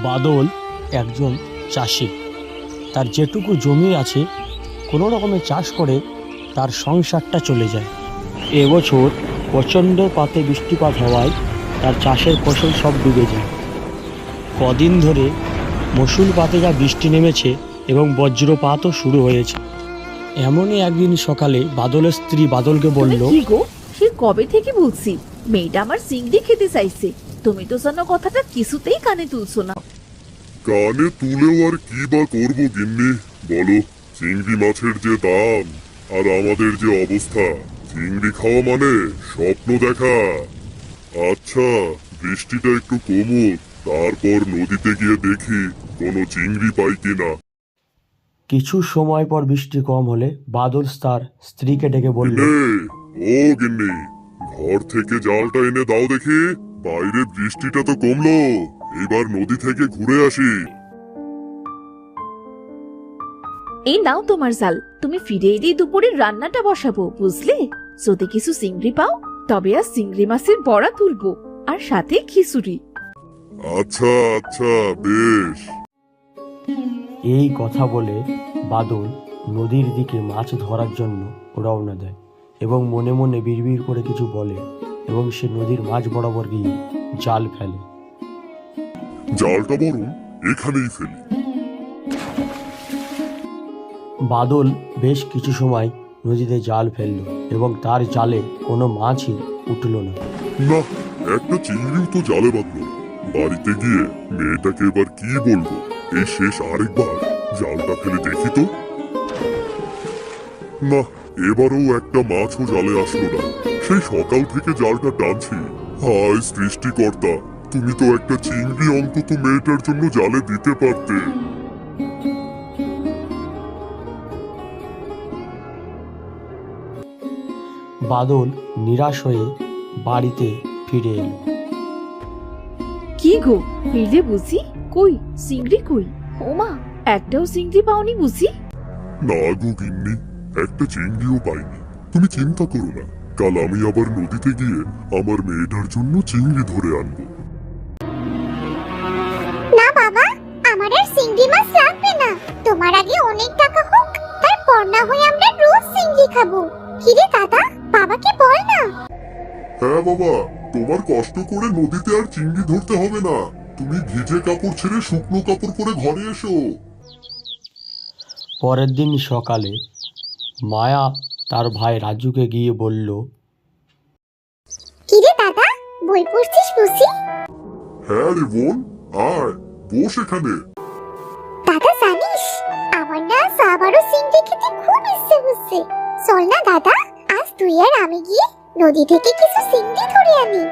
বাদল একজন চাষি। তার যেটুকু জমি আছে কোনো রকমে চাষ করে তার সংসারটা চলে যায়। এবছর প্রচণ্ড পাতে বৃষ্টিপাত হওয়ায় তার চাষের ফসল সব ডুবে যায়। কদিন ধরে মৌসুলপাতে যা বৃষ্টি নেমেছে এবং বজ্রপাতও শুরু হয়েছে। এমনই একদিন সকালে বাদলের স্ত্রী বাদলকে বলল, কি গো, সে কবে থেকে বলছি মেয়েটা আমার চিংড়ি খেতে চাইছে, তুমি তো যেন কথাটা কিছুতেই কানে তুলছো না। কানে তুলেও আর কি বা করবো গিন্নি বলো। চিংড়ি মাছের যে দাম আর আমাদের যে অবস্থা, চিংড়ি খাওয়া মানে স্বপ্ন দেখা। আচ্ছা, বৃষ্টিটা একটু কমুক, তারপর নদীতে গিয়ে দেখি কোনো চিংড়ি পাই কিনা। কিছু সময় পর বৃষ্টি কম হলে বাদল তার স্ত্রীকে ডেকে বলল, ও গিন্নি, ঘর থেকে জালটা এনে দাও দেখি। বাইরে বৃষ্টিটা তো কমলো, এবার নদী থেকে ঘুরে আসি। এই নাও তোমার জাল, তুমি ফিরে এলেই দুপুরের রান্নাটা বসাবো, বুঝলে? যদি কিছু চিংড়ি পাও তবে আর চিংড়ি মাছের বড়া তুলবো, আর সাথে খিচুড়ি। আচ্ছা আচ্ছা, বেশ। এই কথা বলে বাদল নদীর দিকে মাছ ধরার জন্য রওনা দেয় এবং মনে মনে বিড়বিড় করে কিছু বলে এবং সে নদীর মাঝ বরাবর গিয়ে জাল ফেলে। জালটা বরং এখানেই ফেলি। বাদল বেশ কিছু সময় নদীতে জাল ফেলল এবং তার জালে কোনো মাছই উঠল না। না, একটা চিংড়িও তো জালে বাঁধলো না। বাড়িতে গিয়ে মেয়েটাকে এবার কি বলবো? এই শেষ আরেকবার জালটা ফেলে দেখি তো। না, এবারও একটা মাছও জালে আসলো না। সেই সকাল থেকে জালটা টানছি। হায় সৃষ্টিকর্তা, তুমি তো একটা চিংড়ি অন্তত মেয়েটার জন্য জালে দিতে পারতে। বাদল নিরাশ হয়ে বাড়িতে ফিরে এলো। কি গো, ফিরলে বুঝি? কই চিংড়ি কই? ওমা, একটাও চিংড়ি পাওনি বুঝি? না গো গিন্নি, একটা চিংড়িও পাইনি। তুমি চিন্তা করো না, কাল আমি আবার নদীতে গিয়ে আমার মেয়েটার জন্য চিংড়ি ধরে আনবো। না বাবা, আমার আর চিংড়ি মাছ লাগবে না। তোমার আগে অনেক টাকা হোক, তারপর না হয় আমরা রোজ চিংড়ি খাবো। কিরে দাদা, বাবাকে বল না। হ্যাঁ বাবা, তোমার কষ্ট করে নদীতে আর চিংড়ি ধরতে হবে না। তুমি ভিজে কাপড় ছেড়ে শুকনো কাপড় পরে ঘরে এসো। পরের দিন সকালে মায়া তার ভাই রাজুকে গিয়ে বলল, কিরে দাদা, বই পড়ছিস বুঝি? হ্যাঁ রে বোন, আয় বস এখানে। দাদা জানিস, আমার না আজ আবারও চিংড়ি খেতে খুব ইচ্ছে হচ্ছে। চল না দাদা, আজ তুই আর আমি গিয়ে নদী থেকে কিছু চিংড়ি ধরে আনি।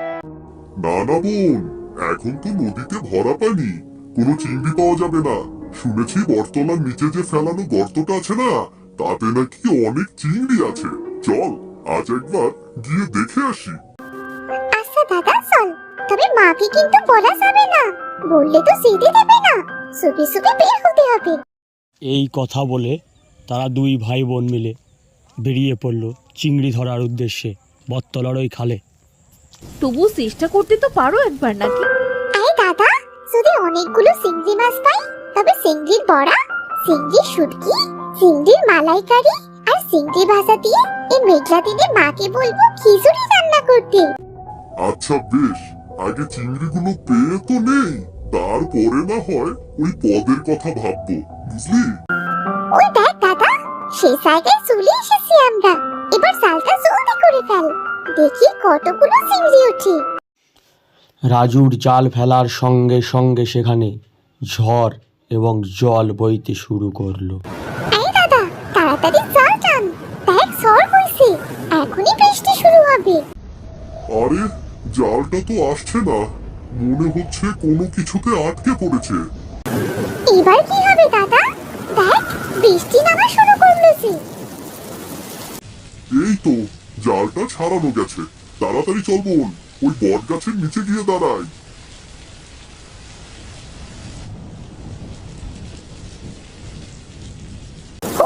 না না বোন, এখন তো নদীতে ভরা পানি, কোনো চিংড়ি পাওয়া যাবে না। শুনেছি বটতলার নিচে যে ফেলানো গর্তটা আছে না, তাতে নাকি অনেক চিংড়ি আছে। চল আজ একবার গিয়ে দেখে আসি। আচ্ছা দাদা চল, তবে মাকে কিন্তু বলা যাবে না, বললে তো যেতে দেবে না। চুপি চুপি বের হতে হবে। এই কথা বলে তারা দুই ভাই বোন মিলে বেরিয়ে পড়ল চিংড়ি ধরার উদ্দেশ্যে বটতলার ওই খালে। তবু চেষ্টা করতে তো পারো একবার, নাকি? আরে দাদা, যদি অনেকগুলো চিংড়ি মাছ পাই তবে চিংড়ির বড়া, চিংড়ির শুটকি, চিংড়ির মালাইকারি আর চিংড়ি ভাজা দিয়ে এই মেঘলা দিনে মাকে বলবো খিচুড়ি রান্না করতে। আচ্ছা বেশ, আগে চিংড়িগুলো পেয়ে তো নেই, তারপরে না হয় ওই পদের কথা ভাববো, বুঝলি? ওই দেখ দাদা, সেই জায়গায় চলে এসেছি আমরা। এবার জালটা জলদি করে ফেল, দেখি কতগুলো চিংড়ি ওঠে। রাজুর জাল ফেলার সঙ্গে সঙ্গে সেখানে ঝড় এবং জল বইতে শুরু করলো। এই দাদা, তাড়াতাড়ি জাল টান, দেখ ঝড় হইছে, এখনই বৃষ্টি শুরু হবে। আরে, জালটা তো আসছে না, মনে হচ্ছে কোনো কিছুতে আটকে পড়েছে। এবার কি হবে দাদা? দেখ, বৃষ্টি নামা শুরু করলো যে। এই তো, জালটা ছাড়ানো গেছে। তাড়াতাড়ি চল বোন, ওই বট গাছের নিচে গিয়ে দাঁড়াই।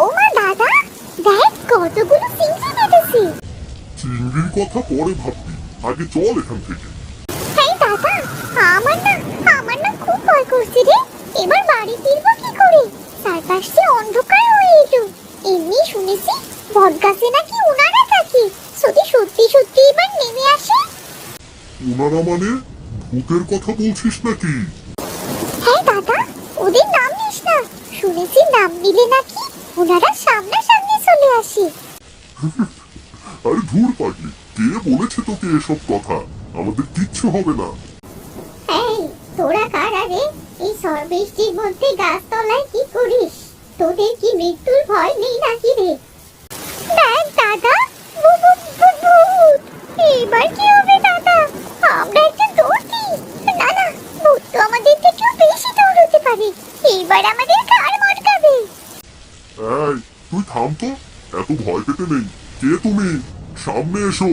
ওমা দাদা, দেখ কতগুলো চিংড়ি বেঁধেছে। চিংড়ির কথা পরে ভাববি, আগে চল এখান থেকে। এই দাদা, আমার না খুব ভয় করছে। করছে রে, এবার বাড়ি ফিরবো কি করে? চারপাশে অন্ধকার হয়ে এলো। এমনি শুনেছি বটগাছে নাকি ওনারা থাকে। যদি সত্যি সত্যি এবার নেমে আসে। ওনারা মানে ভূতের কথা বলছিস নাকি? হ্যাঁ দাদা, ওদের নাম নিস না। শুনেছি নাম নিলে নাকি ওনারা সামনাসামনি চলে আসে। আরে ধুর পাগলি, কে বলেছে তোকে এসব কথা? আমাদের কিচ্ছু হবে না। এই তোরা কারা রে? এই ঝড় বৃষ্টির মধ্যে গাছতলায় কি করিস? তোদের কি মৃত্যুর ভয় নেই নাকি রে? দেখ দাদা, ভূত! এবার কি হবে দাদা? আমরা একটা দৌড় দিই। না না, ভূত তো আমাদের থেকেও বেশি দৌড়তে পারে। এবার আমাদের কার মটকাবে। এই তুই থাম তো, এত ভয় পেতে নেই। কে তুমি? সামনে এসো।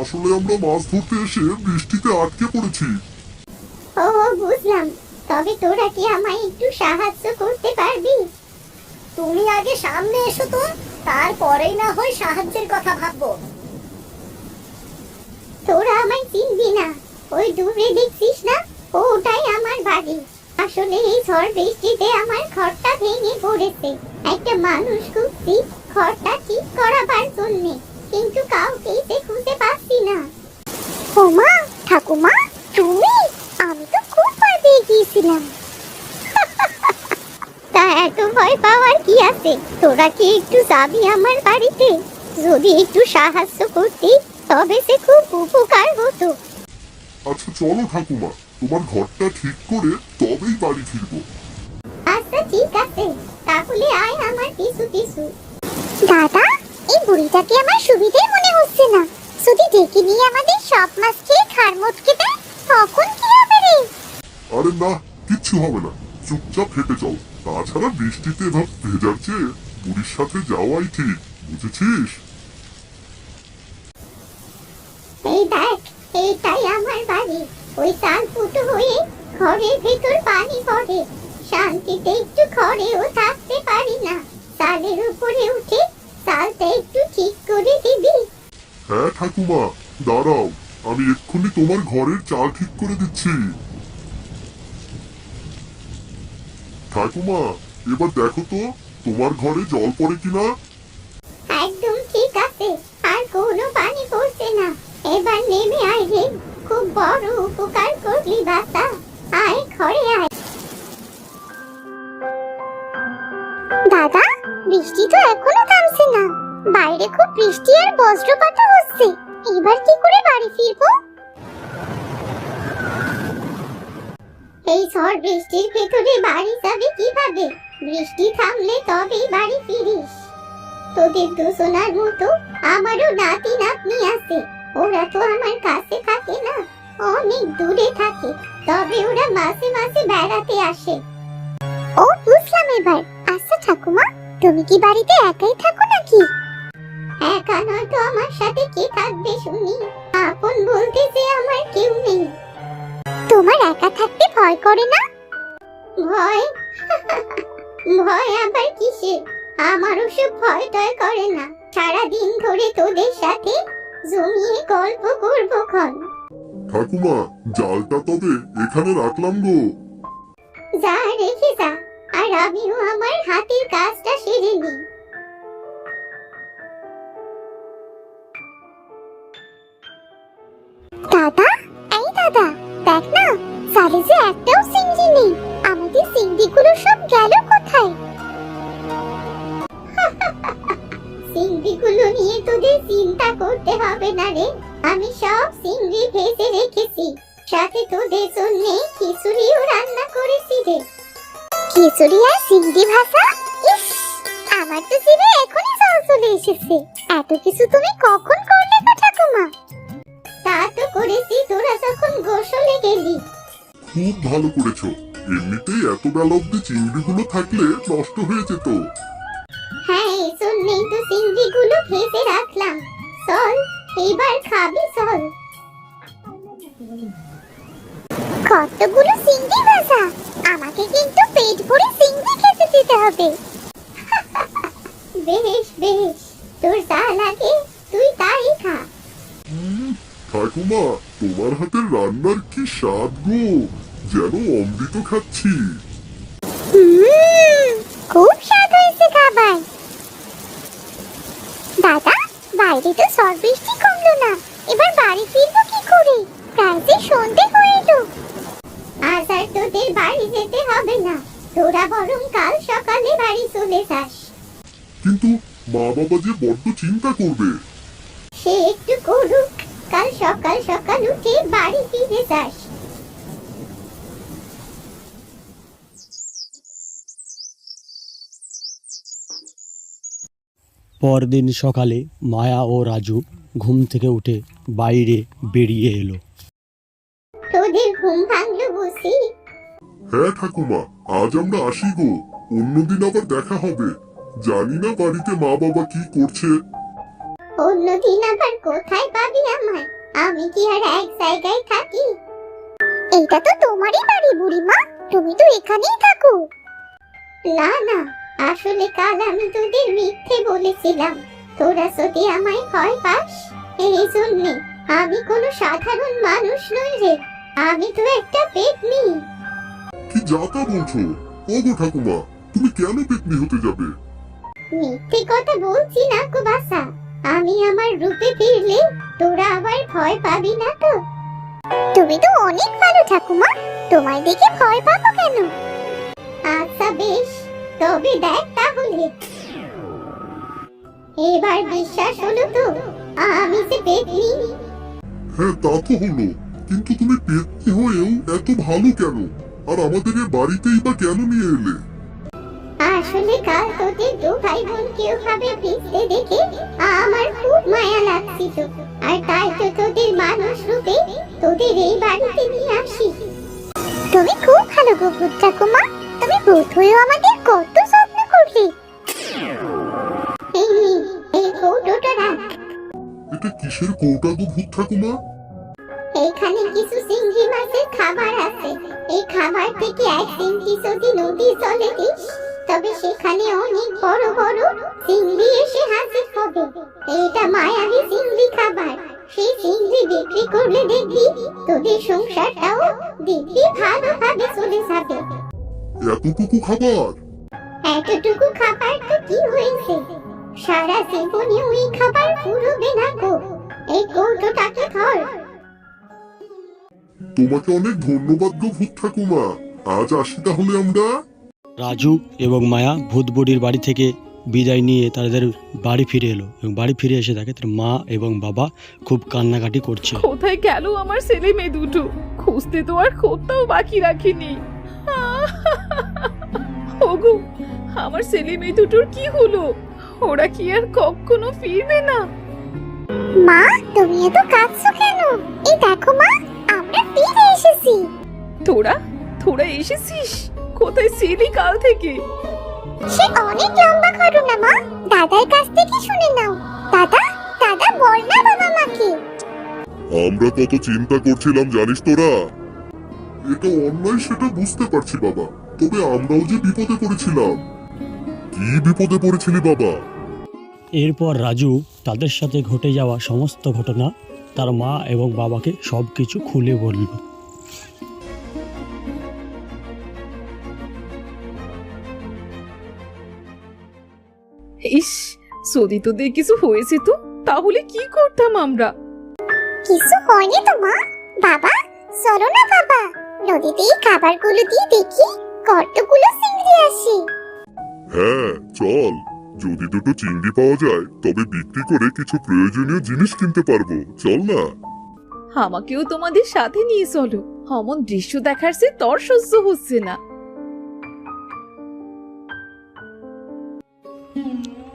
আসলে আমরা মাছ ধরতে এসে বৃষ্টিতে আটকে পড়েছি। ও বুঝলাম। তবে তোরা কি আমায় একটু সাহায্য করতে পারবি? তুমি আগে সামনে এসো তো, তারপরেই না হয় সাহায্যের কথা ভাববো। তোরা আমায় চিনবি না। ওই দূরে দেখছিস না, ওটাই আমার বাড়ি। আসলে এই ঝড় বৃষ্টিতে আমার ঘরটা ভেঙে পড়েছে। একটা মানুষ খুঁজছি ঘরটা ঠিক করাবার জন্য, কিন্তু কাউকেই যে খুঁজে পাচ্ছি না। ওমা, ঠাকুমা তুমি? আমি তো খুব ভয় পেয়ে গিয়েছিলাম। তা এত ভয় পাওয়ার কি আছে? তোরা কি একটু যাবি আমার বাড়িতে? যদি একটু সাহায্য করতি তবে সে খুব উপকার হতো। আচ্ছা চলো ঠাকুমা, তোমার ঘরটা ঠিক করে তবেই বাড়ি ফিরবো। আচ্ছা ঠিক আছে, তাহলে আয় আমার পিছু পিছু। দাদা, এই বুড়িটাকে আমার সুবিধে মনে হচ্ছে না। যদি ডেকে নিয়ে আমাদের সব মাছ খেয়ে খার মটকে দেয়, তখন কি হবে রে? আরে না, কিচ্ছু হবে না। চুপচাপ হেঁটে চল। তাছাড়া বৃষ্টিতে এভাবে ভেজার চেয়ে বুড়ির সাথে যাওয়াই ঠিক, বুঝেছিস? এই দেখ, এইটাই আমার বাড়ি। ওই চাল ফুটো হয়ে ঘরের ভেতর পানি পড়ে। শান্তিতে একটু ঘরেও থাকতে পারি না। চালের উপরে উঠে চালটা একটু ঠিক করে দিবি? হ্যাঁ ঠাকুমা, দাঁড়াও, আমি এক্ষুনি তোমার ঘরের চাল ঠিক করে দিচ্ছি। ঠাকুমা, এবার দেখো তো তোমার ঘরে জল পড়ে কিনা। একদম ঠিক আছে, আর কোনো পানি পড়ছে না। এবার নেমে আয় রে, খুব বড় উপকার করলি বাসা। আয় ঘরে আয়। দাদা, বৃষ্টি তো এখনো থামছে না। বাইরে খুব বৃষ্টি আর বজ্রপাতও হচ্ছে। এবার কি করে বাড়ি ফিরবো? এই ঝড় বৃষ্টির ভেতরে বাড়ি যাবে কিভাবে? বৃষ্টি থামলে তবেই বাড়ি ফিরিস। তোদের দুজনার মতো আমারও নাতি নাতনি আছে। ওরা তো আমার কাছে থাকে না, অনেক দূরে থাকে। তবে ওরা মাঝে মাঝে বেড়াতে আসে। ও বুঝলাম এবার। আচ্ছা ঠাকুমা, তুমি কি বাড়িতে একাই থাকো নাকি? একা নয় তো, আমার সাথে কে থাকবে শুনি? আপন বলতে যে আমার কেউ নেই। তোমার একা থাকতে ভয় করে না? ভয়? ভয় আবার কিসে? আমার ওসব ভয় টয় করে না। সারাদিন ধরে তোদের সাথে জমিয়ে গল্প করবো ক্ষণ। ঠাকুমা, জালটা তবে এখানে রাখলাম গো। যা রেখে যা, আর আমিও আমার হাতের কাজটা সেরে নিই। দাদা, এই দাদা, দেখ না, জালে যে একটাও চিংড়ি নেই। আমাদের চিংড়িগুলো সব গেল কোথায়? চিংড়িগুলো নিয়ে তোদের চিন্তা করতে হবে না রে। আমি সব চিংড়ি ভেজে রেখেছি, সাথে তোদের জন্য খিচুড়িও রান্না করেছি রে। খিচুড়ি আর চিংড়ি ভাজা? ইস, আমার তো জিভে এখনই জল চলে এসেছে। এত কিছু তুমি কখন করলে গো ঠাকুমা? তা তো করেছি তোরা যখন গোসলে গেলি। খুব ভালো করেছো। এমনিতেই এত বেলা অব্দি চিংড়িগুলো থাকলে নষ্ট হয়ে যেত। হ্যাঁ, এই জন্যই তো চিংড়িগুলো ভেজে রাখলাম। চল, এবার খাবি চল। কতগুলো চিংড়ি ভাজা! আমাকে কিন্তু পেট ভরে চিংড়ি খেতে দিতে হবে। বেশ বেশ, তোর যা লাগে তুই তাই খা। ঠাকুমা, তোমার হাতের রান্নার কি স্বাদ গো! যেন অমৃত খাচ্ছি। খুব স্বাদ হয়েছে খাবার। দাদা, বাইরে তো ঝড় বৃষ্টি কমলো না, এবার বাড়ি ফিরবো কি করে? প্রায় যে সন্ধে হয়ে এলো। আজ আর তোদের বাড়ি যেতে হবে না, তোরা বরং কাল সকালে বাড়ি চলে যাস। কিন্তু মা বাবা যে বড্ড চিন্তা করবে। সে একটু করুক, কাল সকাল সকাল উঠে বাড়ি ফিরে যাস। পরদিন সকালে মায়া ও রাজু ঘুম থেকে উঠে বাইরে বেরিয়ে এলো। তোদের ঘুম ভাঙলো বুঝি? হ্যাঁ ঠাকুমা, আজ আমরা আসি গো, অন্যদিন আবার দেখা হবে। জানি না বাড়িতে মা বাবা কি করছে। অন্যদিন আবার কোথায় পাবি আমায়? আমি কি আর এক জায়গায় থাকি? এইটা তো তোমারই বাড়ি বুড়িমা, তুমি তো এখানেই থাকো। না না, আসলে কাল আমি তোদের মিথ্যে বলেছিলাম। তোরা যদি আমায় ভয় পাস, এই জন্যে। আমি কোনো সাধারণ মানুষ নই রে, আমি তো একটা পেতনি। কি যা তা বলছো? ওগো ঠাকুমা, তুমি কেন পেতনি হতে যাবে? মিথ্যে কথা বলছি না গো বাসা, আমি আমার রূপে ফিরলে তোরা আবার ভয় পাবি না তো? তুমি তো অনেক ভালো ঠাকুমা, তোমায় দেখে ভয় পাবো কেন? আচ্ছা বেশ, তবে দেখ তাহলে। এবার বিশ্বাস হলো তো আমি যে পেতনি? হ্যাঁ তা তো হলো, কিন্তু তুমি পেতনি হয়েও এত ভালো কেন? আর আমাদের এ বাড়িতেই বা কেন নিয়ে এলে? আসলে কাল তোদের দু ভাই বোনকে ওভাবে ভিজতে দেখে আমার খুব মায়া লাগছিল, আর তাই তো তোদের মানুষ রূপে তোদের এই বাড়িতে নিয়ে আসি। তুমি খুব ভালো গো ভূত ঠাকুমা, তুমি ভূত হয়েও আমাদের কত যত্ন করলে। এই নে, এই কৌটোটা রাখ। এটা কিসের কৌটা গো ভূত ঠাকুমা? এখানে কিছু চিংড়ি মাছের খাবার আছে। এই খাবার থেকে এক চিংড়ি যদি নদীর জলে দিস, তবে সেখানে অনেক বড় বড় চিংড়ি এসে হাজির হবে। এটা মায়াবী চিংড়ি খাবার। সেই চিংড়ি বিক্রি করলে দেখবি তোদের সংসারটাও দেখবি ভালোভাবে চলে যাবে। এতটুকু খাবার? এতটুকু খাবার তো কি হয়েছে, সারা জীবনে ওই খাবার ফুরবে না গো। এই কৌটোটাকে ধর। তোমাকে অনেক ধন্যবাদ গো ভূত ঠাকুমা, আজ আসি তাহলে আমরা। রাজু এবং মায়া ভূত বুড়ির বাড়ি থেকে বিদায় নিয়ে তাদের বাড়ি ফিরে এলো এবং বাড়ি ফিরে এসে দেখে তার মা এবং বাবা খুব কান্নাকাটি করছে। কোথায় গেল আমার ছেলে মেয়ে দুটো? খুঁজতে তো আর কোথাও বাকি রাখিনি। ওগো, আমার ছেলে মেয়ে দুটোর কি হলো? ওরা কি আর কখনো ফিরবে না? মা, তুমি এত কাঁদছো কেন? এই দেখো মা, আমরা ফিরে এসেছি। তোরা তোরা এসেছিস? কোথায় ছিলি কাল থেকে? সে অনেক লম্বা ঘটনা মা, দাদার কাছ থেকে শুনে নাও। দাদা, দাদা বল না বাবা মাকে। আমরা কত চিন্তা করছিলাম জানিস তোরা? এটা অন্যায় সেটা বুঝতে পারছি বাবা, তবে আমরাও যে বিপদে পড়েছিলাম। কি বিপদে পড়েছিলি বাবা? এরপর রাজু তাদের সাথে ঘটে যাওয়া সমস্ত ঘটনা তার মা এবং বাবাকে সব কিছু খুলে বলল। ইস, যদি তোদের কিছু হয়েছে তো তাহলে কি করতাম আমরা? কিছু হয়নি তো মা। বাবা, চলো না বাবা, নদীতে এই খাবারগুলো দিয়ে দেখি কতগুলো চিংড়ি আসে। হ্যাঁ চল, যদি দুটো চিংড়ি পাওয়া যায় তবে বিক্রি করে কিছু প্রয়োজনীয় জিনিস কিনতে পারবো। চল না। আমাকেও তোমাদের সাথে নিয়ে চলো, অমন দৃশ্য দেখার সে তর সহ্য হচ্ছে না।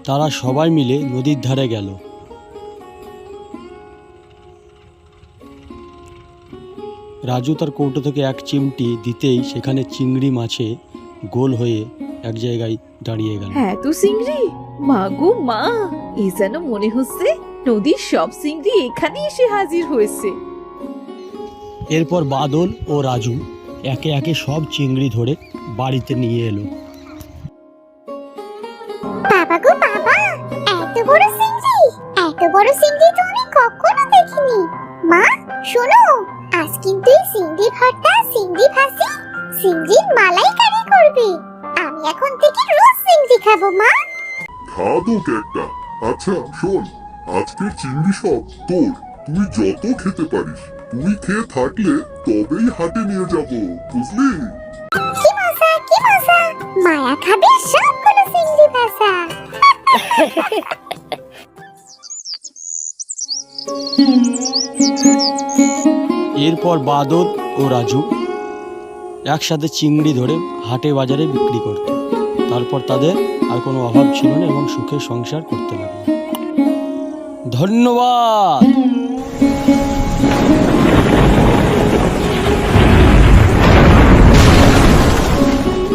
তারা সবাই মিলে নদীর ধারে গেল। রাজু তার কৌটো থেকে এক চিমটি দিতেই সেখানে চিংড়ি মাছে গোল হয়ে এক জায়গায় দাঁড়িয়ে গেল। হ্যাঁ তো চিংড়ি, মা গো মা, এই যেন মনে হচ্ছে নদীর সব চিংড়ি এখানে এসে হাজির হয়েছে। এরপর বাদল ও রাজু একে একে সব চিংড়ি ধরে বাড়িতে নিয়ে এলো। বাবা গো বাবা, এত বড় চিংড়ি, এত বড় চিংড়ি তো আমি কখনো দেখিনি। মা শোনো, আজ কিন্তু এই চিংড়ি ভর্তা, চিংড়ি ভাজি, চিংড়ির মালাইকারি করবে। আমি এখন থেকে রোজ চিংড়ি খাবো মা। খাবো একটা। আচ্ছা শোন, আজকের চিংড়ি সব তোর, তুই যত খেতে পারিস। তুই খেয়ে থাকলে তবেই হাটে নিয়ে যাব, বুঝলি? কি মজা, কি মজা! মায়া খাবে সবগুলো চিংড়ি ভাজা। এরপর বাদল ও রাজু একসাথে চিংড়ি ধরে হাটে বাজারে বিক্রি করত। তারপর তাদের আর কোনো অভাব ছিল না এবং সুখে সংসার করতে লাগলো। ধন্যবাদ।